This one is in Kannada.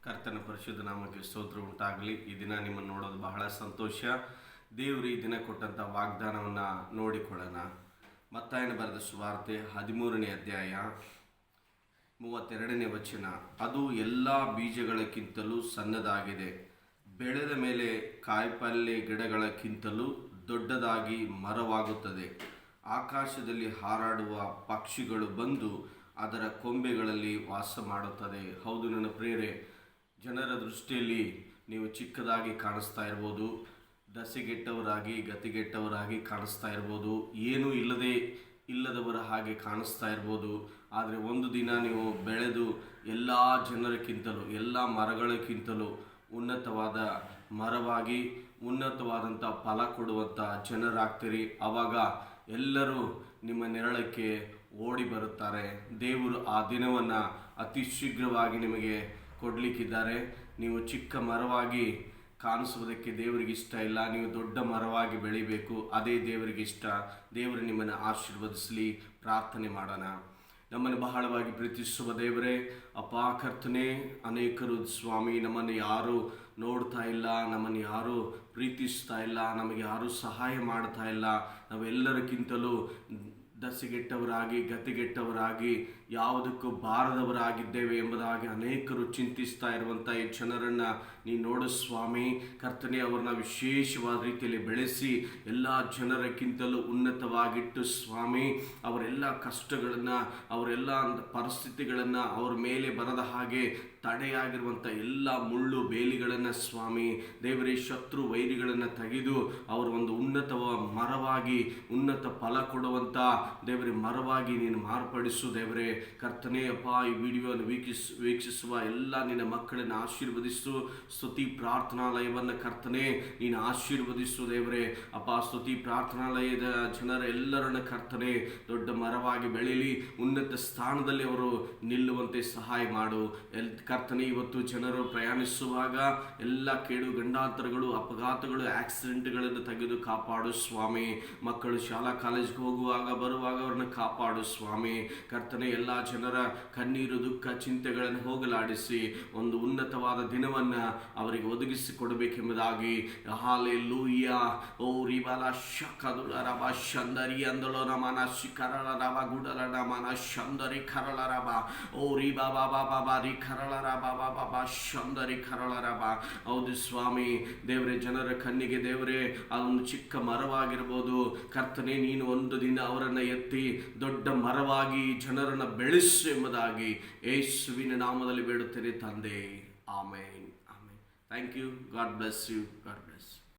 ಕರ್ತನ ಪರಿಶುದ್ಧ ನಾಮಕ್ಕೆ ಸ್ತೋತ್ರ ಉಂಟಾಗಲಿ. ಈ ದಿನ ನಿಮ್ಮನ್ನು ನೋಡೋದು ಬಹಳ ಸಂತೋಷ. ದೇವರು ಈ ದಿನ ಕೊಟ್ಟಂಥ ವಾಗ್ದಾನವನ್ನು ನೋಡಿಕೊಳ್ಳೋಣ. ಮತ್ತಾಯನ ಬರೆದ ಸುವಾರ್ತೆ 13ನೇ ಅಧ್ಯಾಯ 32ನೇ ವಚನ. ಅದು ಎಲ್ಲ ಬೀಜಗಳಕ್ಕಿಂತಲೂ ಸಣ್ಣದಾಗಿದೆ, ಬೆಳೆದ ಮೇಲೆ ಕಾಯಿಪಲ್ಯ ಗಿಡಗಳಕ್ಕಿಂತಲೂ ದೊಡ್ಡದಾಗಿ ಮರವಾಗುತ್ತದೆ. ಆಕಾಶದಲ್ಲಿ ಹಾರಾಡುವ ಪಕ್ಷಿಗಳು ಬಂದು ಅದರ ಕೊಂಬೆಗಳಲ್ಲಿ ವಾಸ ಮಾಡುತ್ತದೆ. ಹೌದು ನನ್ನ ಪ್ರಿಯರೇ, ಜನರ ದೃಷ್ಟಿಯಲ್ಲಿ ನೀವು ಚಿಕ್ಕದಾಗಿ ಕಾಣಿಸ್ತಾ ಇರ್ಬೋದು, ದಸೆಗೆಟ್ಟವರಾಗಿ ಗತಿಗೆಟ್ಟವರಾಗಿ ಕಾಣಿಸ್ತಾ ಇರ್ಬೋದು, ಏನೂ ಇಲ್ಲದವರ ಹಾಗೆ ಕಾಣಿಸ್ತಾ ಇರ್ಬೋದು. ಆದರೆ ಒಂದು ದಿನ ನೀವು ಬೆಳೆದು ಎಲ್ಲ ಜನರಕ್ಕಿಂತಲೂ ಎಲ್ಲ ಮರಗಳಕ್ಕಿಂತಲೂ ಉನ್ನತವಾದ ಮರವಾಗಿ ಉನ್ನತವಾದಂಥ ಫಲ ಕೊಡುವಂಥ ಜನರಾಗ್ತೀರಿ. ಆವಾಗ ಎಲ್ಲರೂ ನಿಮ್ಮ ನೆರಳಕ್ಕೆ ಓಡಿ ಬರುತ್ತಾರೆ. ದೇವರು ಆ ದಿನವನ್ನು ಅತಿ ಶೀಘ್ರವಾಗಿ ನಿಮಗೆ ಕೊಡಲಿಕ್ಕಿದ್ದಾರೆ. ನೀವು ಚಿಕ್ಕ ಮರವಾಗಿ ಕಾಣಿಸುವುದಕ್ಕೆ ದೇವರಿಗೆ ಇಷ್ಟ ಇಲ್ಲ, ನೀವು ದೊಡ್ಡ ಮರವಾಗಿ ಬೆಳಿಬೇಕು, ಅದೇ ದೇವರಿಗೆ ಇಷ್ಟ. ದೇವರು ನಿಮ್ಮನ್ನು ಆಶೀರ್ವದಿಸಲಿ. ಪ್ರಾರ್ಥನೆ ಮಾಡೋಣ. ನಮ್ಮನ್ನು ಬಹಳವಾಗಿ ಪ್ರೀತಿಸುವ ದೇವರೇ, ಅಪ್ಪ ಕರ್ತನೆ, ಅನೇಕರು ಸ್ವಾಮಿ ನಮ್ಮನ್ನು ಯಾರು ನೋಡ್ತಾ ಇಲ್ಲ, ನಮ್ಮನ್ನು ಯಾರು ಪ್ರೀತಿಸ್ತಾ ಇಲ್ಲ, ನಮಗೆ ಯಾರೂ ಸಹಾಯ ಮಾಡ್ತಾ ಇಲ್ಲ. ನಾವೆಲ್ಲರಿಗಿಂತಲೂ ದಸೆಗೆಟ್ಟವರಾಗಿ ಗತಿಗೆಟ್ಟವರಾಗಿ ಯಾವುದಕ್ಕೂ ಬಾರದವರಾಗಿದ್ದೇವೆ ಎಂಬುದಾಗಿ ಅನೇಕರು ಚಿಂತಿಸ್ತಾ ಇರುವಂಥ ಈ ಜನರನ್ನು ನೀನು ನೋಡು ಸ್ವಾಮಿ. ಕರ್ತನೆ, ಅವರನ್ನ ವಿಶೇಷವಾದ ರೀತಿಯಲ್ಲಿ ಬೆಳೆಸಿ ಎಲ್ಲ ಜನರಕ್ಕಿಂತಲೂ ಉನ್ನತವಾಗಿಟ್ಟು ಸ್ವಾಮಿ, ಅವರೆಲ್ಲ ಕಷ್ಟಗಳನ್ನು ಅವರೆಲ್ಲ ಪರಿಸ್ಥಿತಿಗಳನ್ನು ಅವ್ರ ಮೇಲೆ ಬರದ ಹಾಗೆ ತಡೆಯಾಗಿರುವಂಥ ಎಲ್ಲ ಮುಳ್ಳು ಬೇಲಿಗಳನ್ನು ಸ್ವಾಮಿ ದೇವರೇ, ಶತ್ರು ವೈರಿಗಳನ್ನು ತೆಗೆದು ಅವರು ಒಂದು ಉನ್ನತ ಮರವಾಗಿ ಉನ್ನತ ಫಲ ಕೊಡುವಂಥ ದೇವರೇ ಮರವಾಗಿ ನೀನು ಮಾರ್ಪಡಿಸು ದೇವರೇ. ಕರ್ತನೆ ಅಪ್ಪ, ಈ ವಿಡಿಯೋವನ್ನು ವೀಕ್ಷಿಸುವ ಎಲ್ಲ ನಿನ್ನ ಮಕ್ಕಳನ್ನು ಆಶೀರ್ವದಿಸು. ಸ್ತುತಿ ಪ್ರಾರ್ಥನಾಲಯವನ್ನು ಕರ್ತನೆ ನೀನು ಆಶೀರ್ವದಿಸು ದೇವರೇ. ಅಪ್ಪ, ಸ್ತುತಿ ಪ್ರಾರ್ಥನಾಲಯದ ಜನರ ಎಲ್ಲರನ್ನ ಕರ್ತನೆ ದೊಡ್ಡ ಮರವಾಗಿ ಬೆಳೀಲಿ, ಉನ್ನತ ಸ್ಥಾನದಲ್ಲಿ ಅವರು ನಿಲ್ಲುವಂತೆ ಸಹಾಯ ಮಾಡು. ಕರ್ತನೆ, ಇವತ್ತು ಜನರು ಪ್ರಯಾಣಿಸುವಾಗ ಎಲ್ಲ ಕೇಡು ಗಂಡಾಂತರಗಳು, ಅಪಘಾತಗಳು, ಆಕ್ಸಿಡೆಂಟ್ಗಳನ್ನು ತೆಗೆದು ಕಾಪಾಡು ಸ್ವಾಮಿ. ಮಕ್ಕಳು ಶಾಲಾ ಕಾಲೇಜ್ಗೆ ಹೋಗುವಾಗ ಬರುವಾಗ ಅವ್ರನ್ನ ಕಾಪಾಡು ಸ್ವಾಮಿ. ಕರ್ತನೆ, ಎಲ್ಲ ಜನರ ಕಣ್ಣೀರು ದುಃಖ ಚಿಂತೆಗಳನ್ನು ಹೋಗಲಾಡಿಸಿ ಒಂದು ಉನ್ನತವಾದ ದಿನವನ್ನು ಅವರಿಗೆ ಒದಗಿಸಿಕೊಡಬೇಕೆಂಬುದಾಗಿ ಹಾಲೆಲೂಯ. ಓ ರಿಬಲ ಶಕದುಲ ರಬ ಶಂದರಿ ಅಂದಲೋ ನಮನ ಶಿಕರಳ ರಬ ಗುಡಲ ನಮನ ಶಂದರಿ ಕರಳ ರಬ ಓ ರಿಬಾ ಬಾಬಾ ಬಾಬಾ ರಿ ಕರಳ ರಬ ಬಾಬಾ ಶಂದರಿ ಕರಳ ರಬ. ಹೌದು ಸ್ವಾಮಿ ದೇವರೇ, ಜನರ ಕಣ್ಣಿಗೆ ದೇವರೇ ಅದೊಂದು ಚಿಕ್ಕ ಮರವಾಗಿರ್ಬೋದು. ಕರ್ತನೆ, ನೀನು ಒಂದು ದಿನ ಅವರನ್ನು ಎತ್ತಿ ದೊಡ್ಡ ಮರವಾಗಿ ಜನರನ್ನು ಬೆಳೆಸು ಎಂಬುದಾಗಿ ಯೇಸುವಿನ ನಾಮದಲ್ಲಿ ಬೇಡುತ್ತೇನೆ ತಂದೆ. ಆಮೇನ್ ಆಮೇನ್. Thank you. God bless you. God bless.